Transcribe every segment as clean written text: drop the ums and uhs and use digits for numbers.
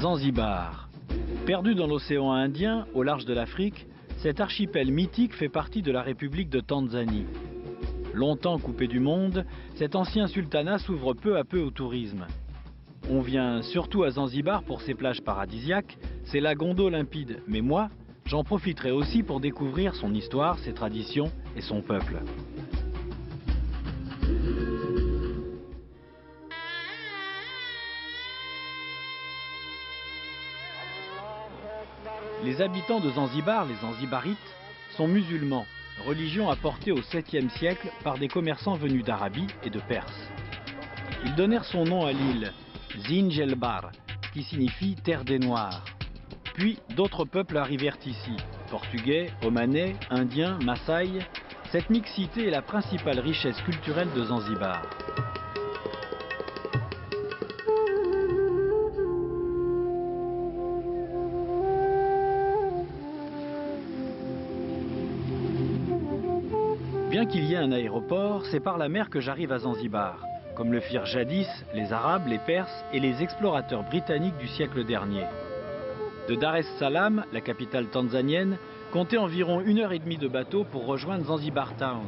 Zanzibar. Perdu dans l'océan Indien, au large de l'Afrique, cet archipel mythique fait partie de la République de Tanzanie. Longtemps coupé du monde, cet ancien sultanat s'ouvre peu à peu au tourisme. On vient surtout à Zanzibar pour ses plages paradisiaques, ses lagons d'eau limpide, mais moi, j'en profiterai aussi pour découvrir son histoire, ses traditions et son peuple. Les habitants de Zanzibar, les Zanzibarites, sont musulmans, religion apportée au 7e siècle par des commerçants venus d'Arabie et de Perse. Ils donnèrent son nom à l'île, Zinjelbar, qui signifie terre des Noirs. Puis d'autres peuples arrivèrent ici, portugais, omanais, indiens, maasai. Cette mixité est la principale richesse culturelle de Zanzibar. Bien qu'il y ait un aéroport, c'est par la mer que j'arrive à Zanzibar, comme le firent jadis les Arabes, les Perses et les explorateurs britanniques du siècle dernier. De Dar es Salaam, la capitale tanzanienne, comptez environ 1h30 de bateau pour rejoindre Zanzibar Town.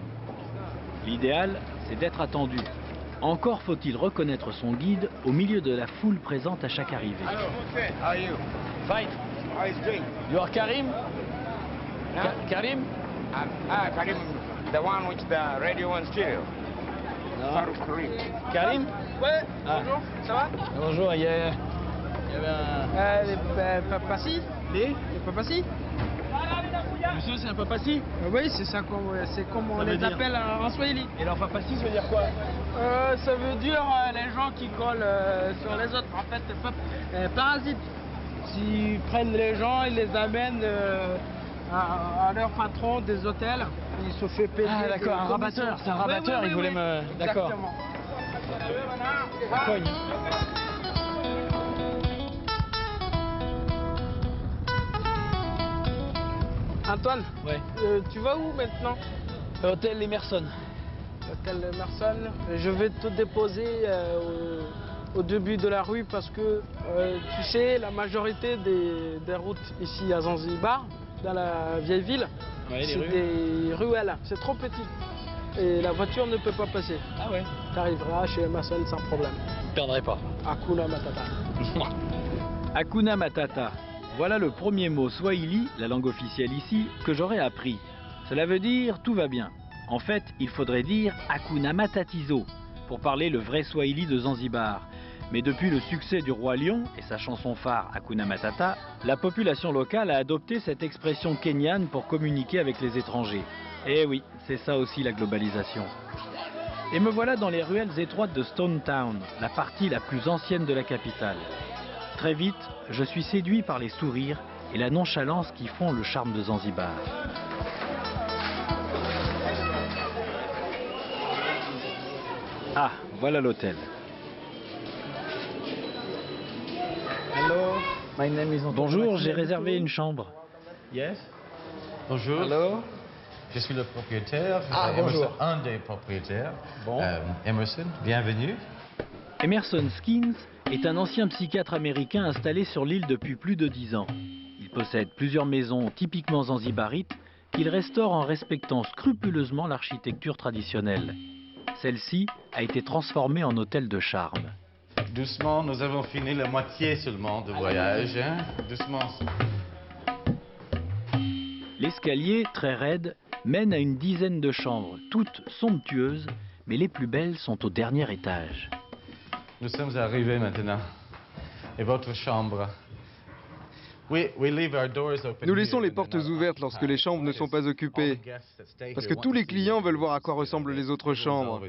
L'idéal, c'est d'être attendu. Encore faut-il reconnaître son guide au milieu de la foule présente à chaque arrivée. Hello, how are you? Fine. How is doing? You are Karim? Karim? Karim, the one with the radio and stereo. Farouk Karim. Karim? Ouais, bonjour, ça va? Bonjour, il y avait un... Papassi? Les papassi? Monsieur, c'est un papassi? Oui, c'est ça, c'est comme on les appelle en Swahili. Et leur papassi, ça veut dire quoi? Ça veut dire les gens qui collent sur les autres, en fait, parasites. S'ils prennent les gens, ils les amènent à leur patron des hôtels, il se fait payer. Ah d'accord, un rabatteur, c'est un rabatteur, oui, il voulait me... D'accord. Exactement. Antoine, Ouais. Tu vas où maintenant? Hôtel Emerson. Hôtel Emerson. Je vais te déposer au début de la rue parce que tu sais, la majorité des routes ici à Zanzibar, dans la vieille ville, Ouais, c'est des ruelles. C'est trop petit et la voiture ne peut pas passer. Ah ouais. Tu arriveras chez Emerson sans problème. Je perdrai pas. Hakuna Matata. Hakuna Matata. Voilà le premier mot swahili, la langue officielle ici, que j'aurais appris. Cela veut dire tout va bien. En fait, il faudrait dire Hakuna Matatizo pour parler le vrai swahili de Zanzibar. Mais depuis le succès du Roi Lion et sa chanson phare Hakuna Matata, la population locale a adopté cette expression kenyane pour communiquer avec les étrangers. Eh oui, c'est ça aussi la globalisation. Et me voilà dans les ruelles étroites de Stone Town, la partie la plus ancienne de la capitale. Très vite, je suis séduit par les sourires et la nonchalance qui font le charme de Zanzibar. Ah, voilà l'hôtel. Hello, my name is Antoine. Bonjour, j'ai réservé une chambre. Yes. Bonjour. Hello. Je suis le propriétaire. Ah, Emerson, bonjour. un des propriétaires. Bon. Emerson, bienvenue. Emerson Skins est un ancien psychiatre américain installé sur l'île depuis plus de 10 ans. Il possède plusieurs maisons typiquement zanzibarites qu'il restaure en respectant scrupuleusement l'architecture traditionnelle. Celle-ci a été transformée en hôtel de charme. Doucement, nous avons fini la moitié seulement du voyage. Hein? Doucement. L'escalier, très raide, mène à une dizaine de chambres, toutes somptueuses, mais les plus belles sont au dernier étage. Nous sommes arrivés maintenant. Et votre chambre? Nous laissons les portes ouvertes lorsque les chambres ne sont pas occupées, parce que tous les clients veulent voir à quoi ressemblent les autres chambres.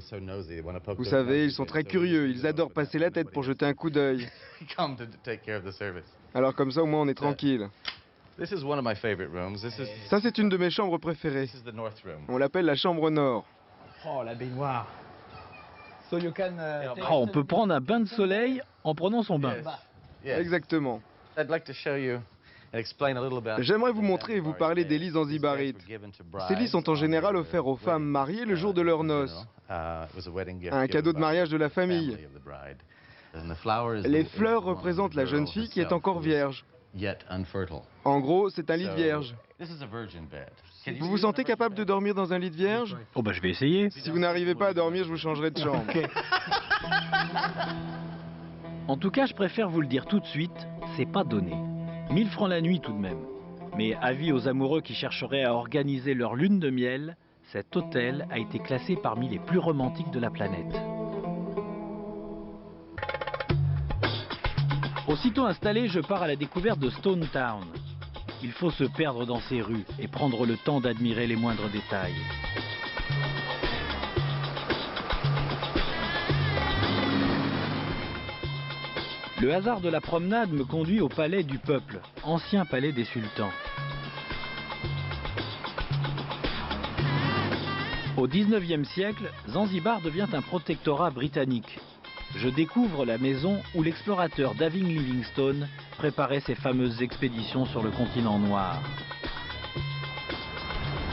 Vous savez, ils sont très curieux, ils adorent passer la tête pour jeter un coup d'œil. Alors comme ça, au moins, on est tranquille. Ça, c'est une de mes chambres préférées. On l'appelle la chambre nord. Oh, la baignoire. So you can, Oh, on peut prendre un bain de soleil en prenant son bain. Exactement. J'aimerais vous montrer et vous parler des lits zanzibarites. Ces lits sont en général offerts aux femmes mariées le jour de leurs noces. Un cadeau de mariage de la famille. Les fleurs représentent la jeune fille qui est encore vierge. En gros, c'est un lit de vierge. Vous vous sentez capable de dormir dans un lit de vierge? Oh bah je vais essayer. Si vous n'arrivez pas à dormir, je vous changerai de chambre. En tout cas, je préfère vous le dire tout de suite, c'est pas donné. 1000 francs la nuit tout de même. Mais avis aux amoureux qui chercheraient à organiser leur lune de miel, cet hôtel a été classé parmi les plus romantiques de la planète. Aussitôt installé, je pars à la découverte de Stone Town. Il faut se perdre dans ces rues et prendre le temps d'admirer les moindres détails. Le hasard de la promenade me conduit au palais du peuple, ancien palais des sultans. Au XIXe siècle, Zanzibar devient un protectorat britannique. Je découvre la maison où l'explorateur David Livingstone préparait ses fameuses expéditions sur le continent noir.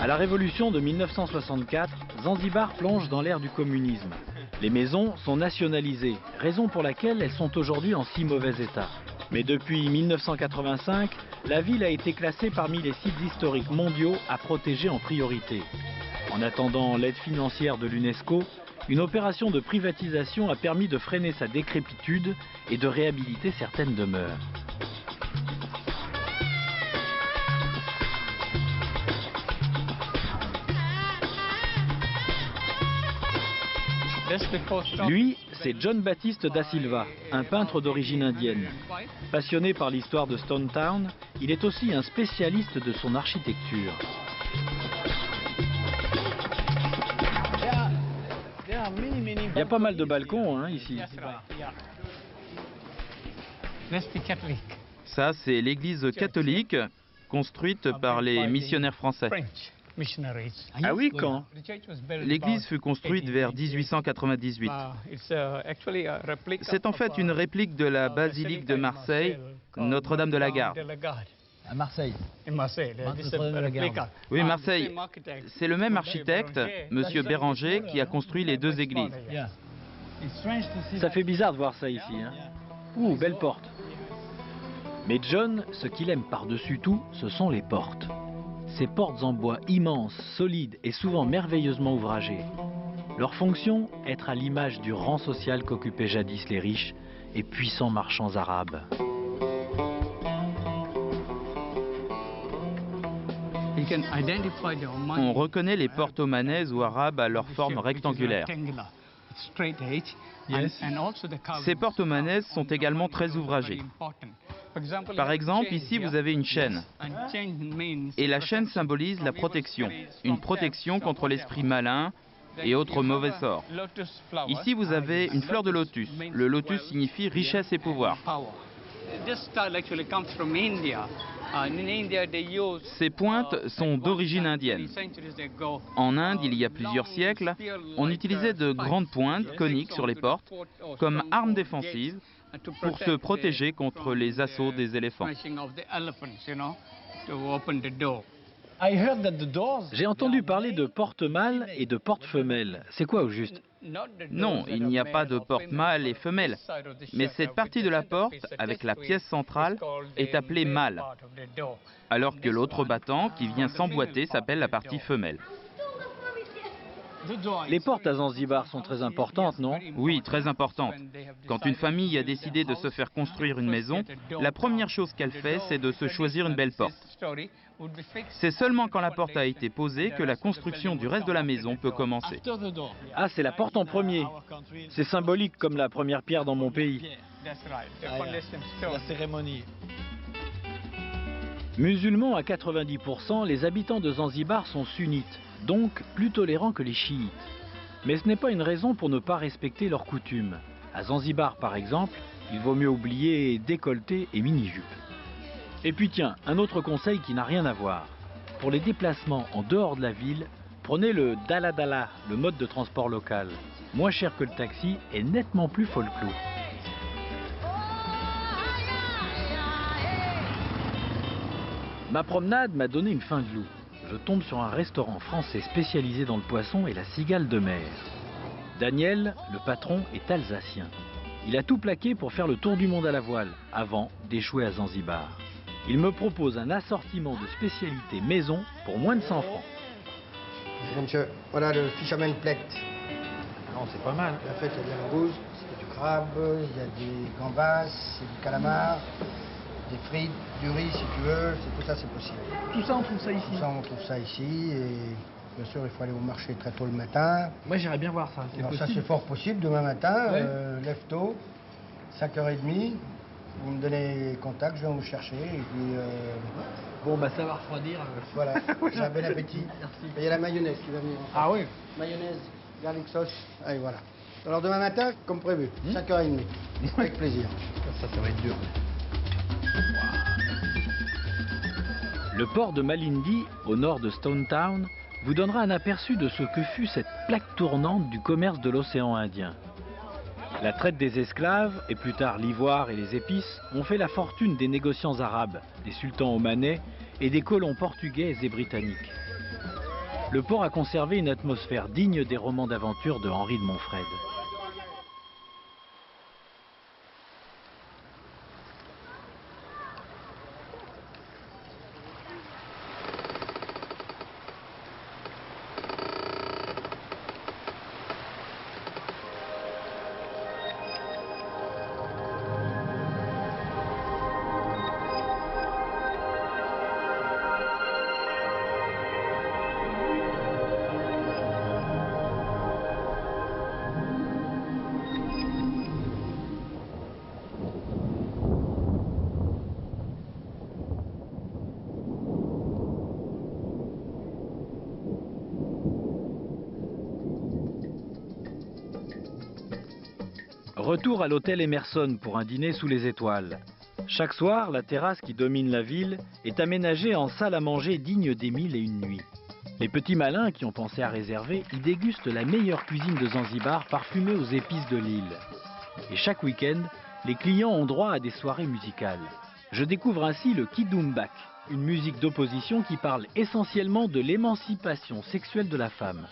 À la révolution de 1964, Zanzibar plonge dans l'ère du communisme. Les maisons sont nationalisées, raison pour laquelle elles sont aujourd'hui en si mauvais état. Mais depuis 1985, la ville a été classée parmi les sites historiques mondiaux à protéger en priorité. En attendant l'aide financière de l'UNESCO, une opération de privatisation a permis de freiner sa décrépitude et de réhabiliter certaines demeures. Lui, c'est John Baptiste da Silva, un peintre d'origine indienne. Passionné par l'histoire de Stone Town, il est aussi un spécialiste de son architecture. Il y a pas mal de balcons hein, ici. Ça, c'est l'église catholique construite par les missionnaires français. Ah oui, quand? L'église fut construite vers 1898. C'est en fait une réplique de la basilique de Marseille, Notre-Dame de la Garde. À Marseille. Oui, Marseille. C'est le même architecte, Monsieur Béranger, qui a construit les deux églises. Ça fait bizarre de voir ça ici. Hein. Ouh, belle porte. Mais John, ce qu'il aime par-dessus tout, ce sont les portes. Ces portes en bois immenses, solides et souvent merveilleusement ouvragées. Leur fonction, être à l'image du rang social qu'occupaient jadis les riches et puissants marchands arabes. On reconnaît les portes omanaises ou arabes à leur forme rectangulaire. Ces portes omanaises sont également très ouvragées. Par exemple, ici vous avez une chaîne. Et la chaîne symbolise la protection. Une protection contre l'esprit malin et autres mauvais sorts. Ici vous avez une fleur de lotus. Le lotus signifie richesse et pouvoir. Ces pointes sont d'origine indienne. En Inde, il y a plusieurs siècles, on utilisait de grandes pointes coniques sur les portes comme armes défensives pour se protéger contre les assauts des éléphants. J'ai entendu parler de porte mâle et de porte femelle. C'est quoi au juste? Non, il n'y a pas de porte mâle et femelle. Mais cette partie de la porte, avec la pièce centrale, est appelée mâle. Alors que l'autre battant, qui vient s'emboîter, s'appelle la partie femelle. Les portes à Zanzibar sont très importantes, non? Oui, très importantes. Quand une famille a décidé de se faire construire une maison, la première chose qu'elle fait, c'est de se choisir une belle porte. C'est seulement quand la porte a été posée que la construction du reste de la maison peut commencer. Ah, c'est la porte en premier. C'est symbolique comme la première pierre dans mon pays. La cérémonie. Musulmans à 90%, les habitants de Zanzibar sont sunnites, donc plus tolérants que les chiites. Mais ce n'est pas une raison pour ne pas respecter leurs coutumes. À Zanzibar, par exemple, il vaut mieux oublier décolleté et mini-jupe. Et puis tiens, un autre conseil qui n'a rien à voir. Pour les déplacements en dehors de la ville, prenez le Dala-Dala, le mode de transport local. Moins cher que le taxi et nettement plus folklore. Ma promenade m'a donné une faim de loup. Je tombe sur un restaurant français spécialisé dans le poisson et la cigale de mer. Daniel, le patron, est alsacien. Il a tout plaqué pour faire le tour du monde à la voile, avant d'échouer à Zanzibar. Il me propose un assortiment de spécialités maison pour moins de 100 francs. Monsieur, voilà le fisherman plate. Non, c'est pas mal. En fait, il y a de la langouste, il y a du crabe, il y a des gambas, il y a du calamar, des frites, du riz si tu veux, tout ça c'est possible. Tout ça, on trouve ça ici. Tout ça, on trouve ça ici et bien sûr, il faut aller au marché très tôt le matin. Moi, j'irais bien voir ça. Alors, ça, c'est fort possible. Demain matin, Ouais. lève tôt, 5h30, vous me donnez les contacts, je viens vous chercher et puis... Bon, bah ça va refroidir. Voilà, j'ai un bon appétit. Merci. Et il y a la mayonnaise qui va venir. Ah oui. Mayonnaise, garlic sauce, allez voilà. Alors demain matin, comme prévu, 5h30, avec plaisir. Ça va être dur. Le port de Malindi, au nord de Stone Town, vous donnera un aperçu de ce que fut cette plaque tournante du commerce de l'océan Indien. La traite des esclaves, et plus tard l'ivoire et les épices, ont fait la fortune des négociants arabes, des sultans omanais et des colons portugais et britanniques. Le port a conservé une atmosphère digne des romans d'aventure de Henri de Montfred. Retour à l'hôtel Emerson pour un dîner sous les étoiles. Chaque soir, la terrasse qui domine la ville est aménagée en salle à manger digne des 1001 nuits. Les petits malins qui ont pensé à réserver y dégustent la meilleure cuisine de Zanzibar parfumée aux épices de l'île. Et chaque week-end, les clients ont droit à des soirées musicales. Je découvre ainsi le Kidumbak, une musique d'opposition qui parle essentiellement de l'émancipation sexuelle de la femme.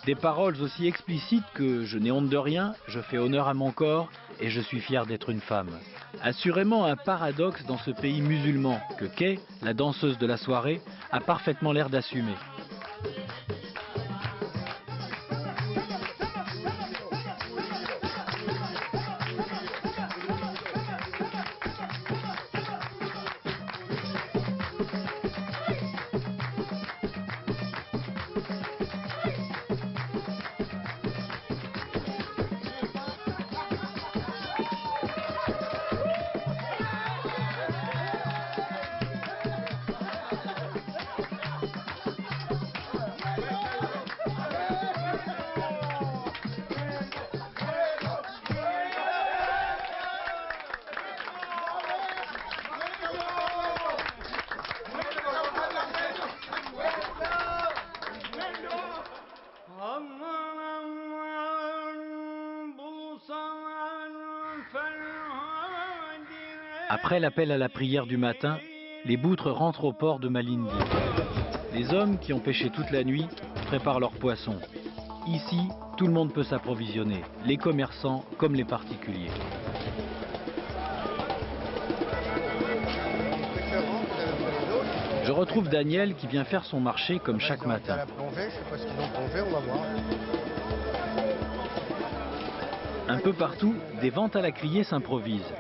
Des paroles aussi explicites que « je n'ai honte de rien, je fais honneur à mon corps et je suis fier d'être une femme ». Assurément un paradoxe dans ce pays musulman que Kay, la danseuse de la soirée, a parfaitement l'air d'assumer. Après l'appel à la prière du matin, les boutres rentrent au port de Malindi. Les hommes qui ont pêché toute la nuit préparent leurs poissons. Ici, tout le monde peut s'approvisionner, les commerçants comme les particuliers. Je retrouve Daniel qui vient faire son marché comme chaque matin. Un peu partout, des ventes à la criée s'improvisent.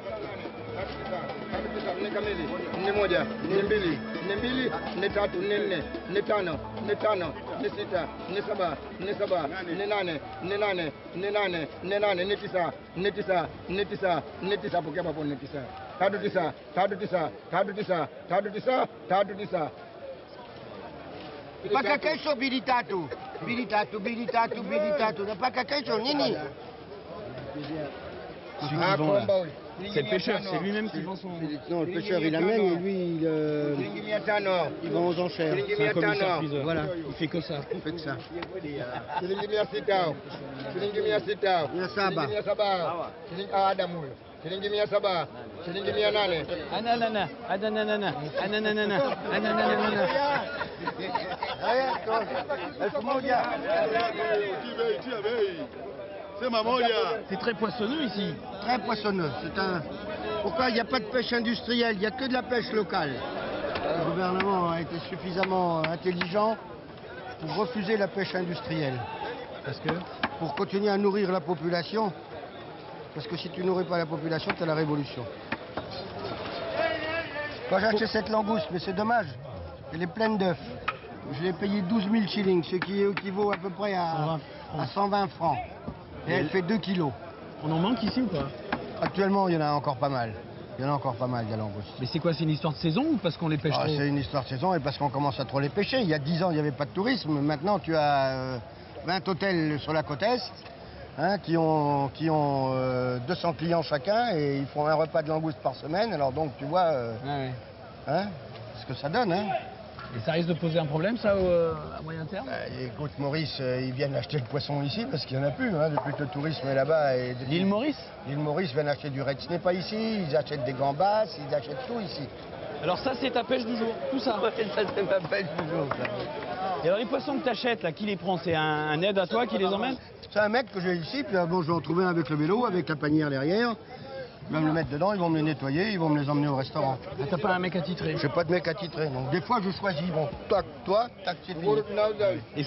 Pakakesho bilitatu, bilitatu, bilitatu, bilitatu. Na pakakesho nini? C'est le pêcheur, c'est lui-même qui vend son... Non, le pêcheur il amène et lui il vend aux enchères. C'est un commissaire-priseur. Voilà. Il fait que ça. Il fait que ça. C'est très poissonneux ici. Très poissonneux. Pourquoi il n'y a pas de pêche industrielle? Il n'y a que de la pêche locale. Le gouvernement a été suffisamment intelligent pour refuser la pêche industrielle. Parce que Pour continuer à nourrir la population. Parce que si tu nourris pas la population, tu as la révolution. Moi j'ai acheté cette langouste, mais c'est dommage. Elle est pleine d'œufs. Je l'ai payé 12 000 shillings, ce qui équivaut à peu près à 120 francs. Et elle fait 2 kilos. on en manque ici ou pas? Actuellement, il y en a encore pas mal. Il y en a encore pas mal, des langoustes. Mais c'est quoi, c'est une histoire de saison ou parce qu'on les pêche trop? C'est une histoire de saison et parce qu'on commence à trop les pêcher. Il y a 10 ans, il n'y avait pas de tourisme. Maintenant, tu as 20 hôtels sur la côte Est hein, qui ont 200 clients chacun et ils font un repas de langouste par semaine. Alors donc, tu vois hein, ce que ça donne. Hein. Et ça risque de poser un problème, ça, à moyen terme? Écoute, Maurice, ils viennent acheter le poisson ici parce qu'il n'y en a plus, hein, depuis que le tourisme est là-bas. L'île Maurice? L'île Maurice viennent acheter du red snapper pas ici, ils achètent des gambas, ils achètent tout ici. Alors ça, c'est ta pêche du jour, tout ça? Ouais, ça, c'est ma pêche du jour, ça. Et alors les poissons que tu achètes, là, qui les prend? C'est un aide à toi qui les emmène? C'est un mec que j'ai ici, puis bon, je vais en trouver un avec le vélo, avec la panière derrière. Ils vont me le mettre dedans, ils vont me les nettoyer, ils vont me les emmener au restaurant. Ah, t'as pas un mec attitré? J'ai pas de mec attitré, donc des fois je choisis, bon, tac, toi, tac, c'est fini. Et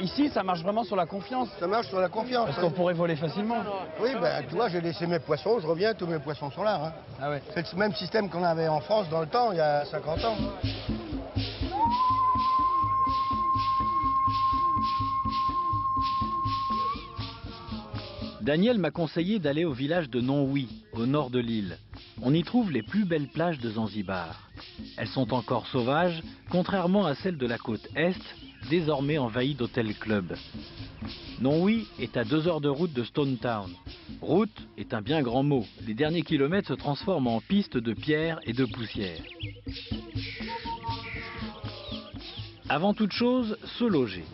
ici, ça marche vraiment sur la confiance? Ça marche sur la confiance. Parce qu'on pourrait voler facilement. Oui, ben tu vois, j'ai laissé mes poissons, je reviens, tous mes poissons sont là. Hein. Ah ouais. C'est le même système qu'on avait en France dans le temps, il y a 50 ans. Daniel m'a conseillé d'aller au village de Nonwi, au nord de l'île. On y trouve les plus belles plages de Zanzibar. Elles sont encore sauvages, contrairement à celles de la côte Est, désormais envahies d'hôtels-clubs. Nonwi est à 2 heures de route de Stone Town. Route est un bien grand mot. Les derniers kilomètres se transforment en pistes de pierre et de poussière. Avant toute chose, se loger.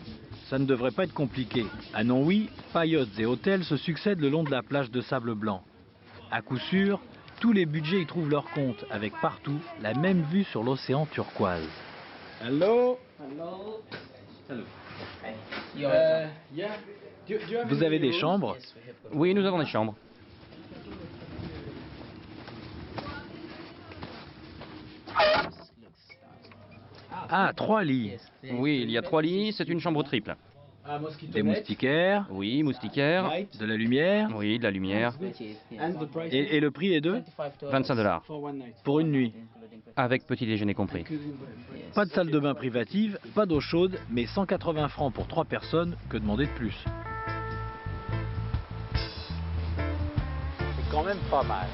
Ça ne devrait pas être compliqué. À Nonwi, paillotes et hôtels se succèdent le long de la plage de sable blanc. À coup sûr, tous les budgets y trouvent leur compte, avec partout la même vue sur l'océan turquoise. Hello. Vous avez des chambres? Oui, nous avons des chambres. Ah, 3 lits. Oui, il y a 3 lits, c'est une chambre triple. Des moustiquaires? Oui, moustiquaires. De la lumière? Oui, de la lumière. Et le prix est de? $25. Pour une nuit. Avec petit déjeuner compris. Pas de salle de bain privative, pas d'eau chaude, mais 180 francs pour 3 personnes, que demander de plus? C'est quand même pas mal.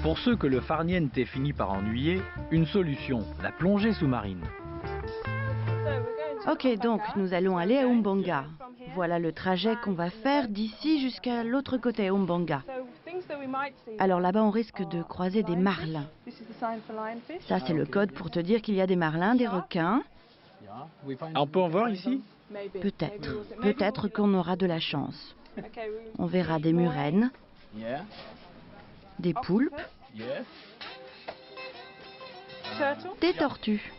Pour ceux que le farniente finit par ennuyer, une solution, la plongée sous-marine. Ok, donc nous allons aller à Umbanga. Voilà le trajet qu'on va faire d'ici jusqu'à l'autre côté, Umbanga. Alors là-bas, on risque de croiser des marlins. Ça, c'est le code pour te dire qu'il y a des marlins, des requins. On peut en voir ici? Peut-être. Peut-être qu'on aura de la chance. On verra des murènes, des poulpes, des tortues.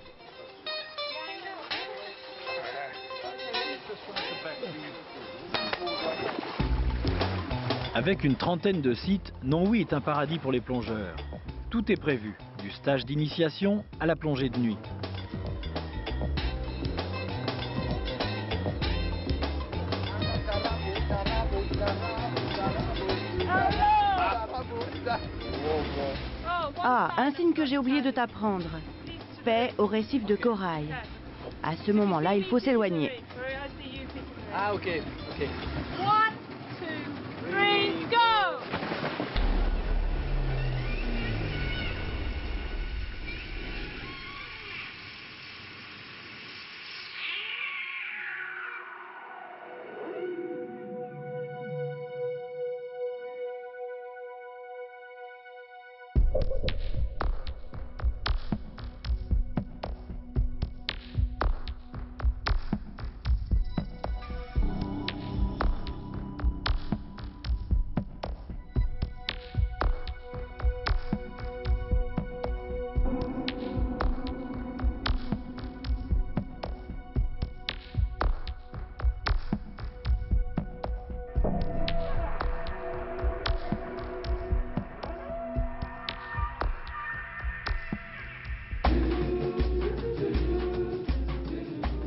Avec une trentaine de sites, Nonwi est un paradis pour les plongeurs. Tout est prévu, du stage d'initiation à la plongée de nuit. Ah, un signe que j'ai oublié de t'apprendre. paix au récif de corail. À ce moment-là, il faut s'éloigner. Ah, ok, ok. 1, 2, 3, go!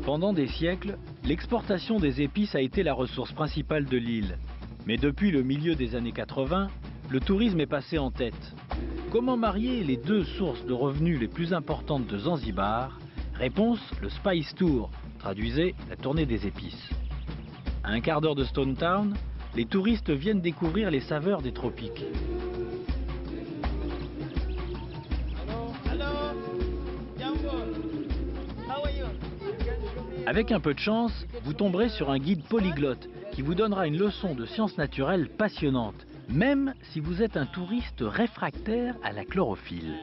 Pendant des siècles, l'exportation des épices a été la ressource principale de l'île. Mais depuis le milieu des années 80, le tourisme est passé en tête. Comment marier les deux sources de revenus les plus importantes de Zanzibar? Réponse, le Spice Tour, traduisez la tournée des épices. À un quart d'heure de Stone Town, les touristes viennent découvrir les saveurs des tropiques. Avec un peu de chance, vous tomberez sur un guide polyglotte qui vous donnera une leçon de sciences naturelles passionnante, même si vous êtes un touriste réfractaire à la chlorophylle.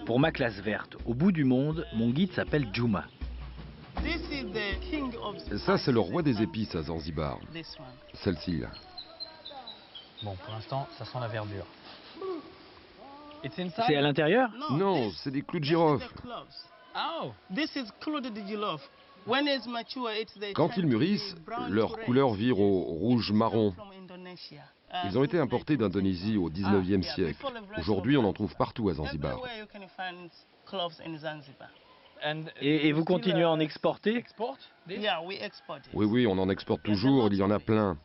Pour ma classe verte, au bout du monde, mon guide s'appelle Juma. Ça, c'est le roi des épices à Zanzibar. Celle-ci, là. Bon, pour l'instant, ça sent la verdure. C'est à l'intérieur? Non, c'est des clous de girofle. Quand ils mûrissent, leur couleur vire au rouge-marron. Ils ont été importés d'Indonésie au 19e siècle. Aujourd'hui, on en trouve partout à Zanzibar. Et vous continuez à en exporter? Oui, on en exporte toujours, il y en a plein.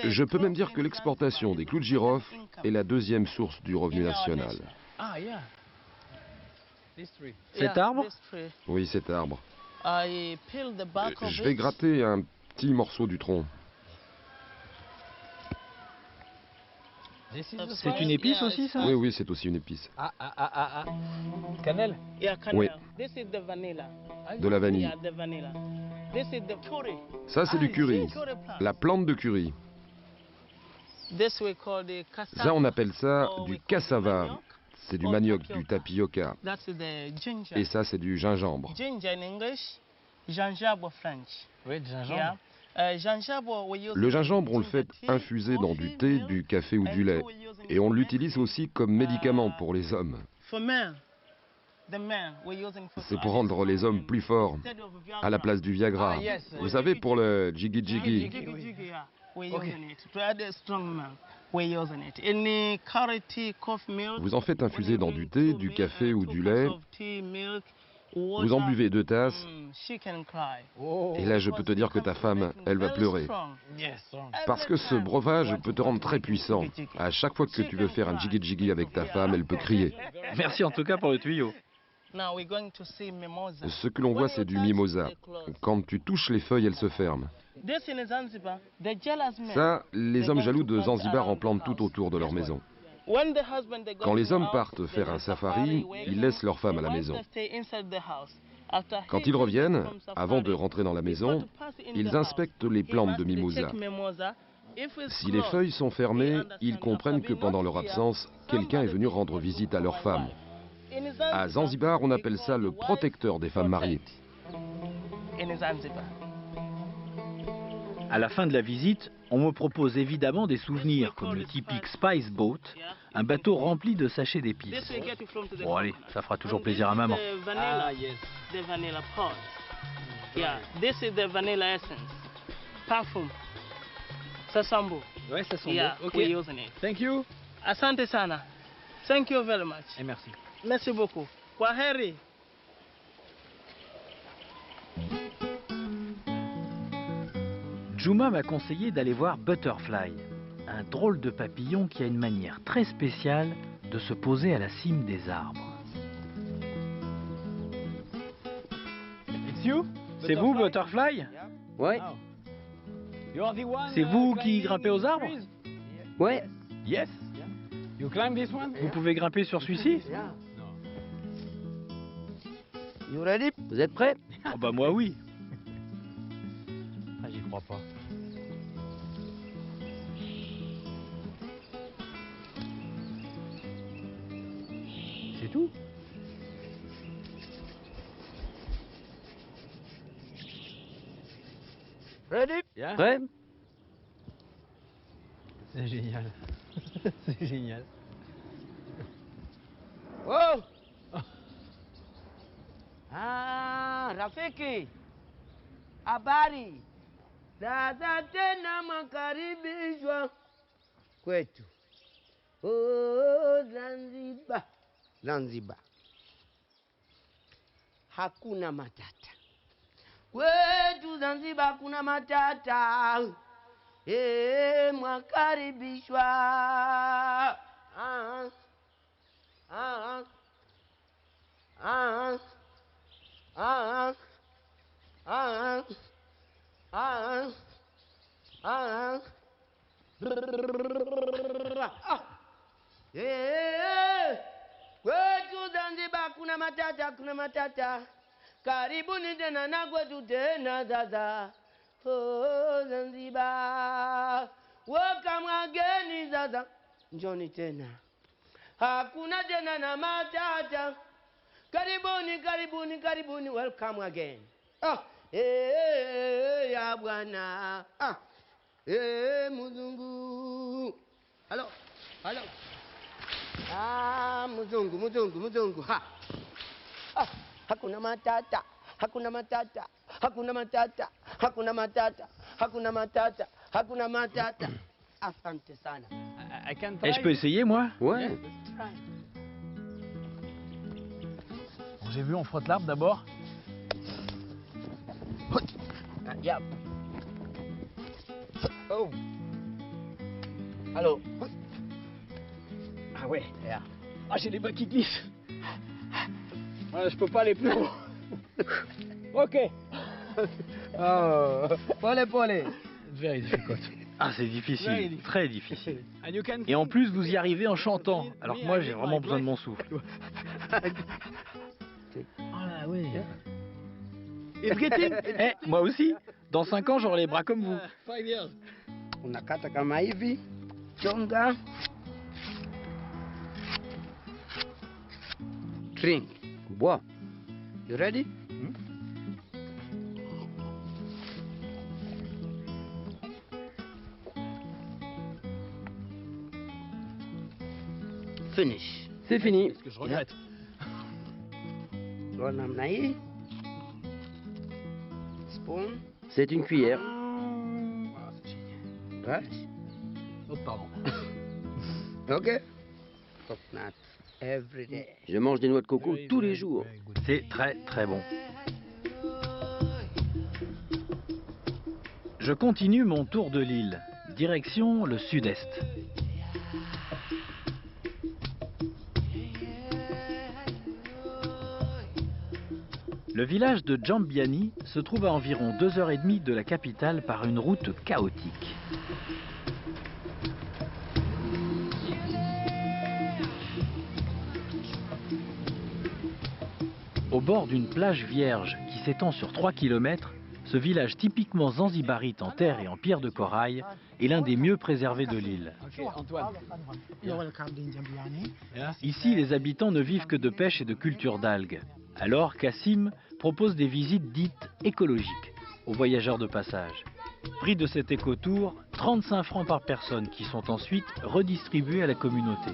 Je peux même dire que l'exportation des clous de girofle est la deuxième source du revenu national. Cet arbre? Oui, cet arbre. Je vais gratter un petit morceau du tronc. C'est une épice aussi, ça? Oui, c'est aussi une épice. Cannelle? Oui. De la vanille. Ça, c'est du curry. La plante de curry. Ça, on appelle ça du cassava. C'est du manioc, du tapioca. Et ça, c'est du gingembre. Oui, du gingembre. Le gingembre, on le fait infuser dans du thé, du café ou du lait. Et on l'utilise aussi comme médicament pour les hommes. C'est pour rendre les hommes plus forts, à la place du Viagra. Vous savez, pour le jiggy-jiggy. Vous en faites infuser dans du thé, du café ou du lait. Vous en buvez 2 tasses. Et là, je peux te dire que ta femme, elle va pleurer. Parce que ce breuvage peut te rendre très puissant. À chaque fois que tu veux faire un jiggy-jiggy avec ta femme, elle peut crier. Merci en tout cas pour le tuyau. Ce que l'on voit, c'est du mimosa. Quand tu touches les feuilles, elles se ferment. Ça, les hommes jaloux de Zanzibar en plantent tout autour de leur maison. Quand les hommes partent faire un safari, ils laissent leurs femmes à la maison. Quand ils reviennent, avant de rentrer dans la maison, ils inspectent les plantes de mimosa. Si les feuilles sont fermées, ils comprennent que pendant leur absence, quelqu'un est venu rendre visite à leur femme. À Zanzibar, on appelle ça le protecteur des femmes mariées. À la fin de la visite, on me propose évidemment des souvenirs comme le typique Spice Boat, un bateau rempli de sachets d'épices. Bon allez, ça fera toujours plaisir à maman. Sasambo. Ouais, ça sent Yeah, bon. Ok. we're using it. Thank you. Asante sana. Thank you very much. Et merci. Merci beaucoup. Kwaheri. Juma m'a conseillé d'aller voir Butterfly, un drôle de papillon qui a une manière très spéciale de se poser à la cime des arbres. C'est vous, Butterfly? Ouais. C'est vous qui grimpez aux arbres? Ouais. Yes. Vous pouvez grimper sur celui-ci? You ready? Vous êtes prêts? Oh bah moi oui. Ah, j'y crois pas. C'est tout? Ready? Prêt? C'est génial. C'est génial. Oh! Ah, rafiki. Habari. Sasa tena makaribishwa kwetu. Oh, Zanzibar. Zanzibar. Hakuna matata. Kwetu Zanzibar hakuna matata. Mwakaribishwa. Ah. Ah. Ah. Ah. Ah. Ah. Ah. Kwetu Zanzibar kuna matata, kuna matata. Karibuni tena na kwetu tena sasa. Oh, Zanzibar. Welcome again sasa. Njoni tena. Hakuna tena na matata. Karibuni, karibuni, karibuni. Welcome again. Ya bwana. Mzungu. Halo, halo. Mzungu, mzungu, mzungu. Hakuna matata, hakuna matata, hakuna matata, hakuna matata, hakuna matata, hakuna matata. Asante sana. Et je peux essayer moi? Ouais. Bon, j'ai vu, on frotte l'arbre d'abord. Yep. Oh. Allô. Ah ouais. Ah, j'ai les bas qui glissent. Voilà, je peux pas aller plus haut. Ok. Oh. Pole. Very difficult. Ah, c'est difficile, très difficile. Et en plus, vous y arrivez en chantant, alors que moi, j'ai vraiment besoin de mon souffle. Ah oui. Moi aussi. Dans 5 ans, j'aurai les bras comme vous. Unakata kama hivi. Chonga. Drink. Bois. You ready? Finish. C'est fini. C'est ce que je regrette. Bon, namna hii. Spoon. C'est une cuillère. Ouais. Oh, pardon. Ok. Coconut every day. Je mange des noix de coco tous les jours. C'est très très bon. Je continue mon tour de l'île, direction le sud-est. Le village de Jambiani se trouve à environ 2h30 de la capitale par une route chaotique. Au bord d'une plage vierge qui s'étend sur 3 km, ce village typiquement zanzibarite en terre et en pierre de corail est l'un des mieux préservés de l'île. Ici, les habitants ne vivent que de pêche et de culture d'algues. Alors, Cassim propose des visites dites écologiques aux voyageurs de passage. Prix de cet écotour, 35 francs par personne qui sont ensuite redistribués à la communauté.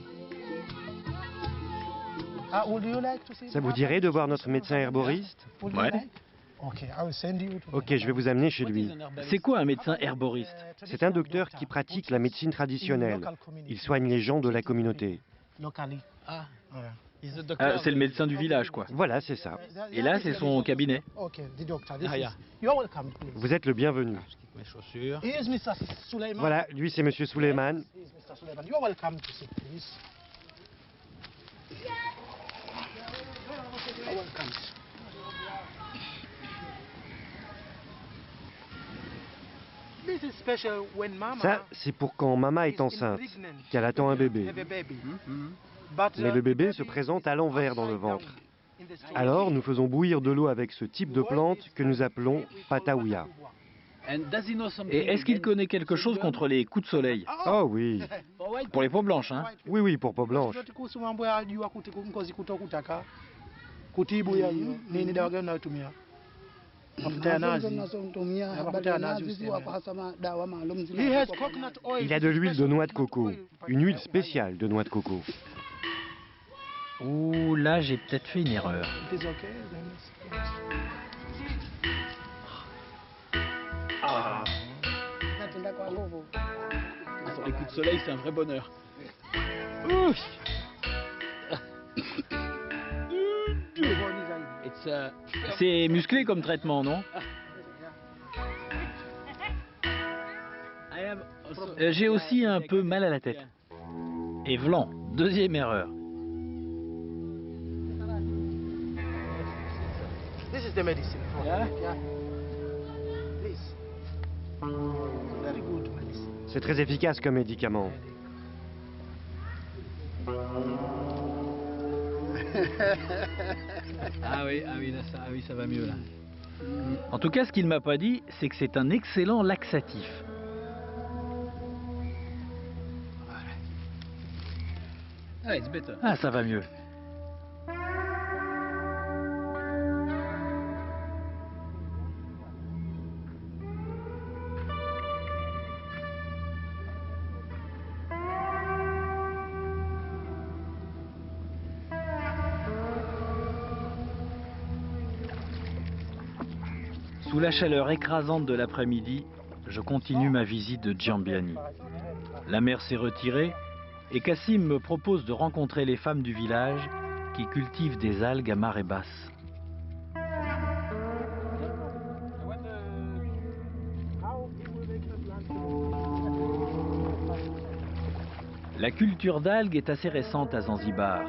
Ça vous dirait de voir notre médecin herboriste? Ouais. Ok, je vais vous amener chez lui. C'est quoi un médecin herboriste? C'est un docteur qui pratique la médecine traditionnelle. Il soigne les gens de la communauté. C'est le médecin du village, quoi. Voilà, c'est ça. Et là, c'est son cabinet. Vous êtes le bienvenu. Mes chaussures. Voilà, lui c'est Monsieur Suleiman. Ça, c'est pour quand Mama est enceinte, qu'elle attend un bébé. Mais le bébé se présente à l'envers dans le ventre. Alors, nous faisons bouillir de l'eau avec ce type de plante que nous appelons patawia. Et est-ce qu'il connaît quelque chose contre les coups de soleil? Oh oui. Pour les peaux blanches, hein? Oui, oui, pour peau blanche. Il a de l'huile de noix de coco, une huile spéciale de noix de coco. Ouh, là j'ai peut-être fait une erreur. Ah. Sur les coups de soleil, c'est un vrai bonheur. C'est musclé comme traitement, non? J'ai aussi un peu mal à la tête. Et vlan, deuxième erreur. C'est très efficace comme médicament. Ah oui, ça va mieux là. En tout cas, ce qu'il m'a pas dit, c'est que c'est un excellent laxatif. Ah, ça va mieux. Sous la chaleur écrasante de l'après-midi, je continue ma visite de Djambiani. La mer s'est retirée et Cassim me propose de rencontrer les femmes du village qui cultivent des algues à marée basse. La culture d'algues est assez récente à Zanzibar.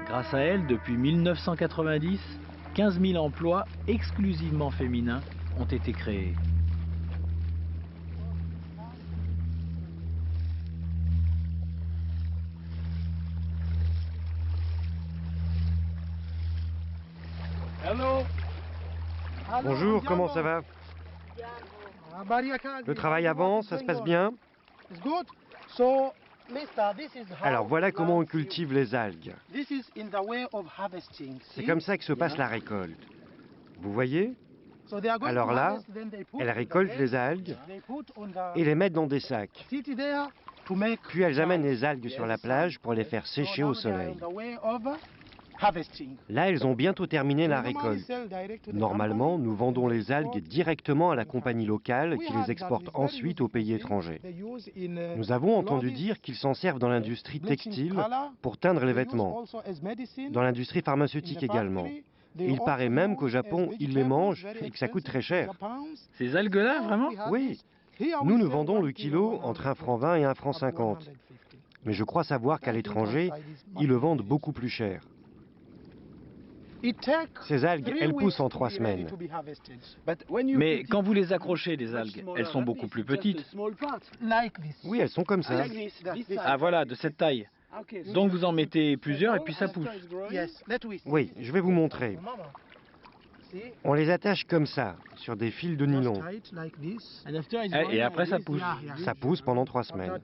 Grâce à elle, depuis 1990, 15 000 emplois exclusivement féminins ont été créés. Bonjour, comment ça va? Le travail avance, ça se passe bien? Alors voilà comment on cultive les algues. C'est comme ça que se passe la récolte. Vous voyez? Alors là, elles récoltent les algues et les mettent dans des sacs. Puis elles amènent les algues sur la plage pour les faire sécher au soleil. Là, elles ont bientôt terminé la récolte. Normalement, nous vendons les algues directement à la compagnie locale qui les exporte ensuite aux pays étrangers. Nous avons entendu dire qu'ils s'en servent dans l'industrie textile pour teindre les vêtements, dans l'industrie pharmaceutique également. Et il paraît même qu'au Japon, ils les mangent et que ça coûte très cher. Ces algues-là, vraiment? Oui. Nous vendons le kilo entre 1,20 franc et 1,50 franc. Mais je crois savoir qu'à l'étranger, ils le vendent beaucoup plus cher. Ces algues, elles poussent en 3 semaines. Mais quand vous les accrochez, les algues, elles sont beaucoup plus petites. Oui, elles sont comme ça. Ah voilà, de cette taille. Donc vous en mettez plusieurs et puis ça pousse. Oui, je vais vous montrer. On les attache comme ça, sur des fils de nylon. Et après ça pousse. Ça pousse pendant 3 semaines.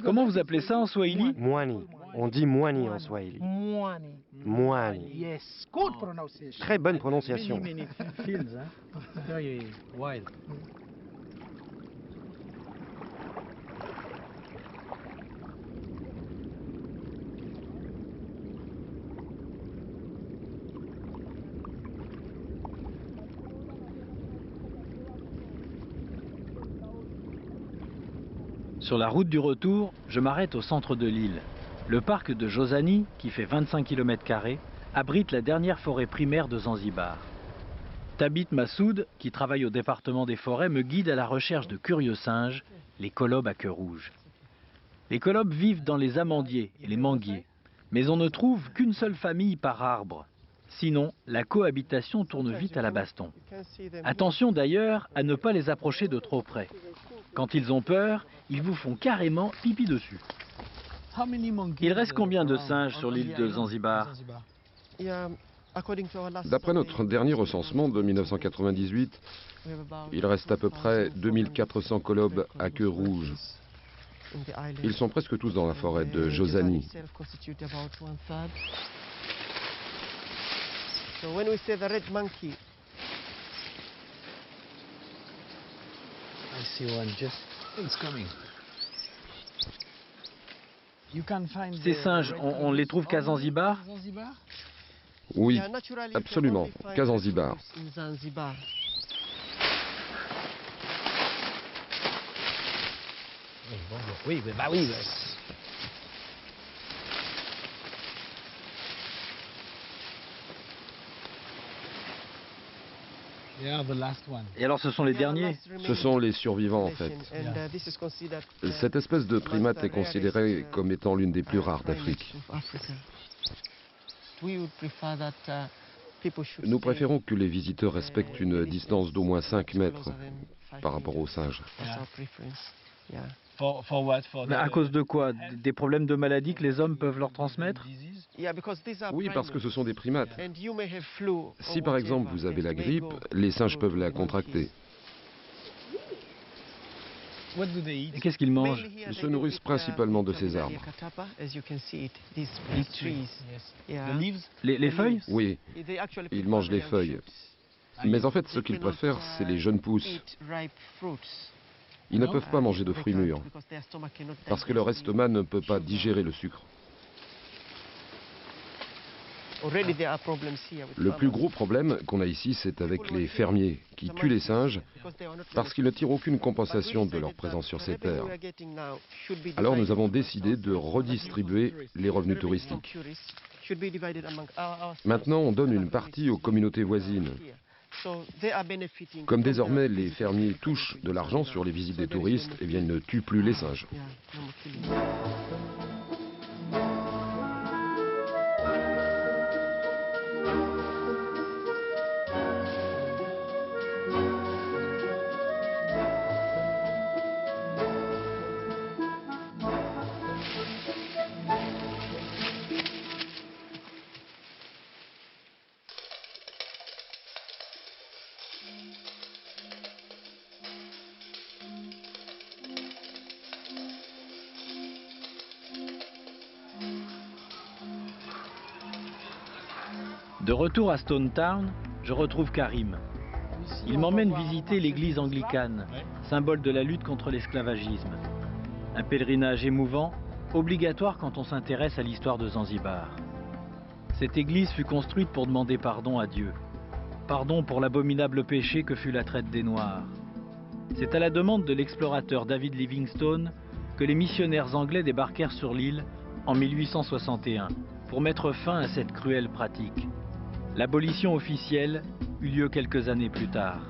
Comment vous appelez ça en swahili? Mwani. On dit mwani en swahili. Mwani. Très bonne prononciation. Sur la route du retour, je m'arrête au centre de l'île. Le parc de Jozani, qui fait 25 km², abrite la dernière forêt primaire de Zanzibar. Thabit Massoud, qui travaille au département des forêts, me guide à la recherche de curieux singes, les colobes à queue rouge. Les colobes vivent dans les amandiers et les manguiers, mais on ne trouve qu'une seule famille par arbre. Sinon, la cohabitation tourne vite à la baston. Attention d'ailleurs à ne pas les approcher de trop près. Quand ils ont peur, ils vous font carrément pipi dessus. Il reste combien de singes sur l'île de Zanzibar? D'après notre dernier recensement de 1998, il reste à peu près 2400 colobes à queue rouge. Ils sont presque tous dans la forêt de Jozani. Ces singes, on les trouve qu'à Zanzibar? Oui, absolument, qu'à Zanzibar. Oui, bah oui. Et alors ce sont les derniers? Ce sont les survivants en fait. Cette espèce de primate est considérée comme étant l'une des plus rares d'Afrique. Nous préférons que les visiteurs respectent une distance d'au moins 5 mètres par rapport aux singes. Mais à cause de quoi? Des problèmes de maladie que les hommes peuvent leur transmettre? Oui, parce que ce sont des primates. Si par exemple vous avez la grippe, les singes peuvent la contracter. Et qu'est-ce qu'ils mangent? Ils se nourrissent principalement de ces arbres. Les feuilles? Oui, ils mangent les feuilles. Mais en fait, ce qu'ils préfèrent, c'est les jeunes pousses. Ils ne peuvent pas manger de fruits mûrs, parce que leur estomac ne peut pas digérer le sucre. Le plus gros problème qu'on a ici, c'est avec les fermiers qui tuent les singes parce qu'ils ne tirent aucune compensation de leur présence sur ces terres. Alors nous avons décidé de redistribuer les revenus touristiques. Maintenant, on donne une partie aux communautés voisines. Comme désormais les fermiers touchent de l'argent sur les visites des touristes, eh bien ils ne tuent plus les singes. De retour à Stone Town, je retrouve Karim. Il m'emmène visiter l'église anglicane, symbole de la lutte contre l'esclavagisme. Un pèlerinage émouvant, obligatoire quand on s'intéresse à l'histoire de Zanzibar. Cette église fut construite pour demander pardon à Dieu. Pardon pour l'abominable péché que fut la traite des Noirs. C'est à la demande de l'explorateur David Livingstone que les missionnaires anglais débarquèrent sur l'île en 1861 pour mettre fin à cette cruelle pratique. L'abolition officielle eut lieu quelques années plus tard.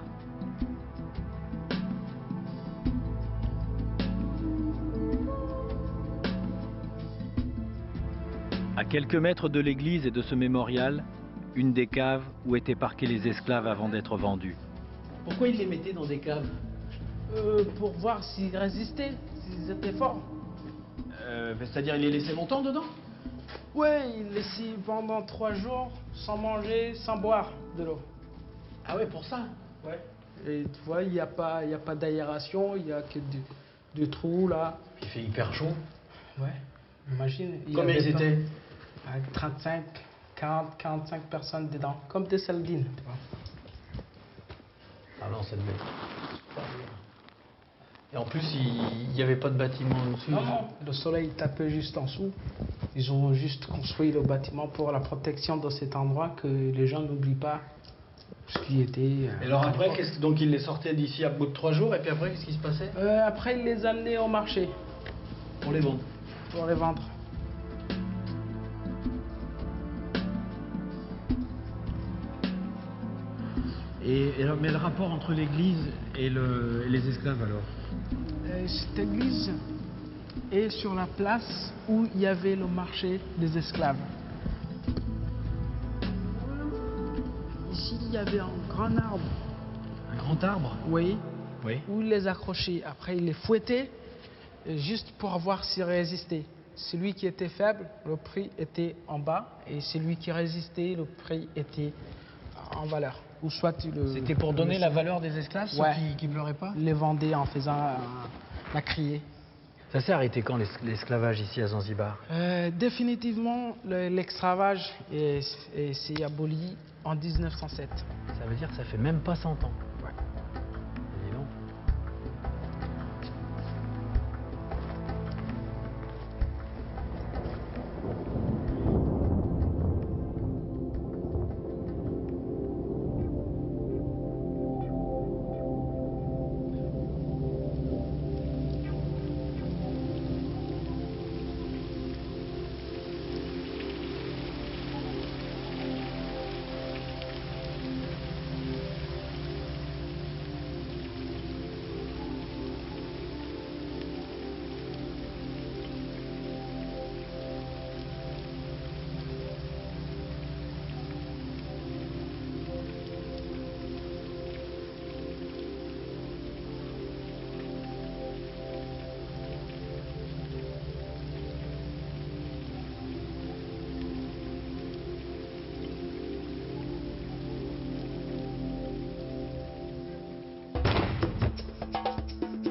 À quelques mètres de l'église et de ce mémorial, une des caves où étaient parqués les esclaves avant d'être vendus. Pourquoi ils les mettaient dans des caves? Pour voir s'ils résistaient, s'ils étaient forts. C'est-à-dire ils les laissaient longtemps dedans? Ouais, ils les laissaient pendant 3 jours, sans manger, sans boire de l'eau. Ah ouais, pour ça? Ouais. Et tu vois, il n'y a pas d'aération, il n'y a que des trous là. Il fait hyper chaud. Ouais, imagine. Combien ils étaient? 35, 40, 45 personnes dedans, comme des sardines. Ah non, ça devait être... Et en plus, il n'y avait pas de bâtiment au-dessus? Non, le soleil tapait juste en dessous. Ils ont juste construit le bâtiment pour la protection de cet endroit, que les gens n'oublient pas ce qui était... Et alors après, donc ils les sortaient d'ici à bout de 3 jours, et puis après, qu'est-ce qui se passait? Après, ils les amenaient au marché. Pour les vendre? Pour les vendre. Mais le rapport entre l'église et les esclaves alors? Cette église est sur la place où il y avait le marché des esclaves. il y avait un grand arbre. Un grand arbre? Oui. Oui. Où ils les accrochaient. Après, ils les fouettaient juste pour voir s'ils résistaient. Celui qui était faible, le prix était en bas. Et celui qui résistait, le prix était en valeur. Ou soit C'était pour donner la valeur des esclaves, ouais. Ceux qui ne pleuraient pas? Les vendaient en faisant la criée. Ça s'est arrêté quand l'esclavage ici à Zanzibar? Définitivement, l'esclavage s'est aboli en 1907. Ça veut dire que ça fait même pas 100 ans. Ouais. Dis donc.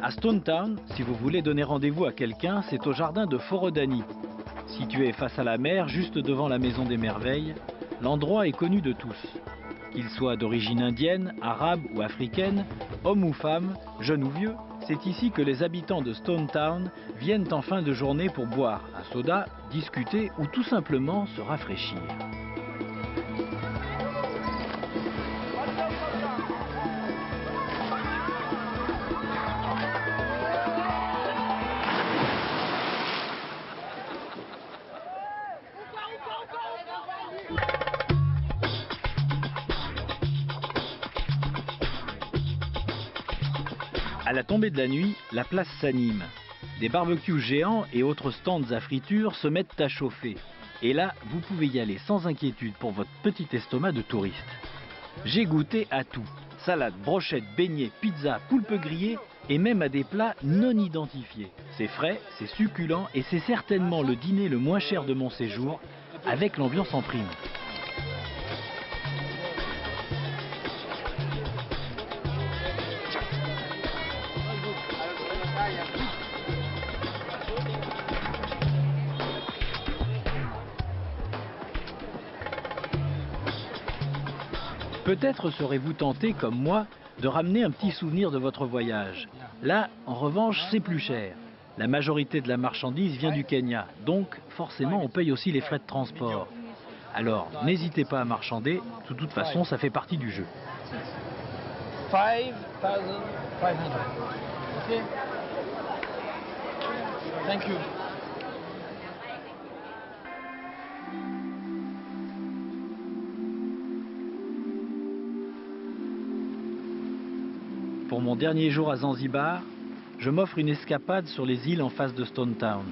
À Stone Town, si vous voulez donner rendez-vous à quelqu'un, c'est au jardin de Forodhani. Situé face à la mer, juste devant la Maison des Merveilles, l'endroit est connu de tous. Qu'il soit d'origine indienne, arabe ou africaine, homme ou femme, jeune ou vieux, c'est ici que les habitants de Stone Town viennent en fin de journée pour boire un soda, discuter ou tout simplement se rafraîchir. À la tombée de la nuit, la place s'anime. Des barbecues géants et autres stands à friture se mettent à chauffer. Et là, vous pouvez y aller sans inquiétude pour votre petit estomac de touriste. J'ai goûté à tout. Salade, brochettes, beignets, pizza, poulpe grillé et même à des plats non identifiés. C'est frais, c'est succulent et c'est certainement le dîner le moins cher de mon séjour, avec l'ambiance en prime. Peut-être serez-vous tenté, comme moi, de ramener un petit souvenir de votre voyage. Là, en revanche, c'est plus cher. La majorité de la marchandise vient du Kenya, donc forcément on paye aussi les frais de transport. Alors, n'hésitez pas à marchander, de toute façon ça fait partie du jeu. 5,500. Ok. Thank you. Pour mon dernier jour à Zanzibar, je m'offre une escapade sur les îles en face de Stone Town.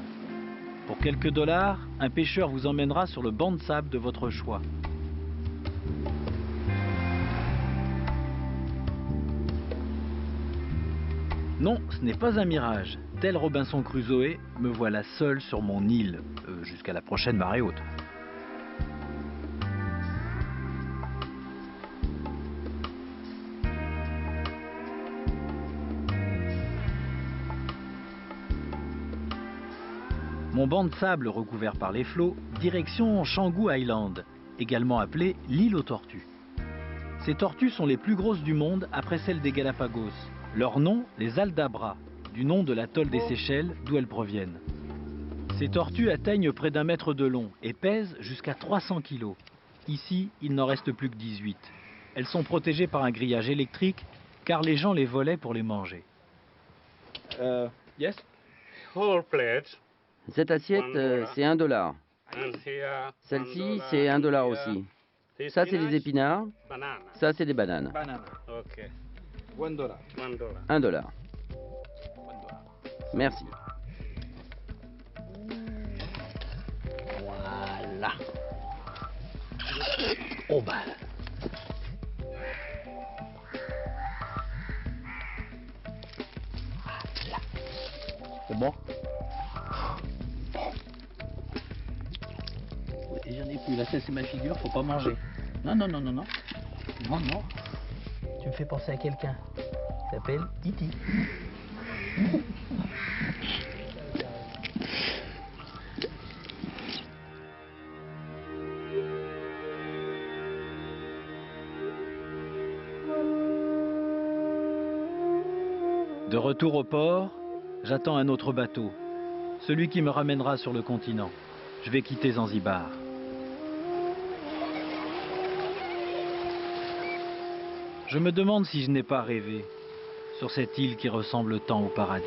Pour quelques dollars, un pêcheur vous emmènera sur le banc de sable de votre choix. Non, ce n'est pas un mirage. Tel Robinson Crusoe, me voilà seul sur mon île, jusqu'à la prochaine marée haute. Mon banc de sable recouvert par les flots, direction Canggu Island, également appelée l'île aux tortues. Ces tortues sont les plus grosses du monde après celles des Galapagos. Leur nom, les Aldabra, du nom de l'atoll des Seychelles d'où elles proviennent. Ces tortues atteignent près d'1 mètre de long et pèsent jusqu'à 300 kg. Ici, il n'en reste plus que 18. Elles sont protégées par un grillage électrique car les gens les volaient pour les manger. Yes. Whole plate. Cette assiette, c'est $1. Celle-ci, c'est $1 aussi. Ça, c'est des épinards. Ça, c'est des bananes. Ok. $1. Merci. Voilà. Oh bah. bon. Et j'en ai plus, là ça c'est ma figure, faut pas manger. Non, non, non, non, non. Non, non. Tu me fais penser à quelqu'un. Il s'appelle Titi. De retour au port, j'attends un autre bateau, celui qui me ramènera sur le continent. Je vais quitter Zanzibar. Je me demande si je n'ai pas rêvé sur cette île qui ressemble tant au paradis.